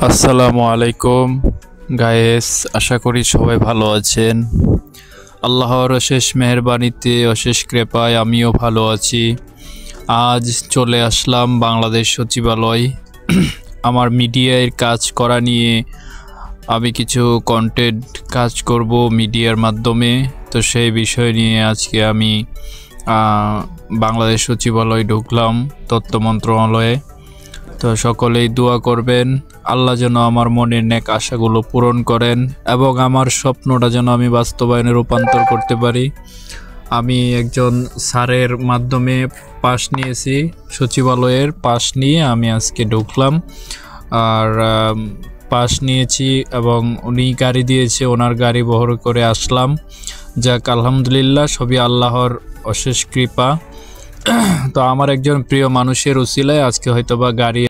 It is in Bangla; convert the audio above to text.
আসসালামু আলাইকুম গায়েস, আশা করি সবাই ভালো আছেন। আল্লাহর অশেষ মেহেরবানিতে, অশেষ কৃপায় আমিও ভালো আছি। আজ চলে আসলাম বাংলাদেশ সচিবালয়। আমার মিডিয়ায় কাজ করা নিয়ে আমি কিছু কন্টেন্ট কাজ করব মিডিয়ার মাধ্যমে। তো সেই বিষয় নিয়ে আজকে আমি বাংলাদেশ সচিবালয় ঢুকলাম, তথ্য মন্ত্রণালয়ে। তো সকলেই দোয়া করবেন, আল্লাহ যেন আমার মনের নেক আশাগুলো পূরণ করেন এবং আমার স্বপ্নটা যেন আমি বাস্তবায়নে রূপান্তর করতে পারি। আমি একজন স্যারের মাধ্যমে পাস নিয়েছি, সচিবালয়ের পাস নিয়ে আমি আজকে ঢুকলাম। আর পাস নিয়েছি এবং উনি গাড়ি দিয়েছে, ওনার গাড়ি বহর করে আসলাম। যাক, আলহামদুলিল্লাহ, সবই আল্লাহর অশেষ কৃপা। তো আমার একজন প্রিয় মানুষের উসিলায় আজকে হয়তোবা গাড়ি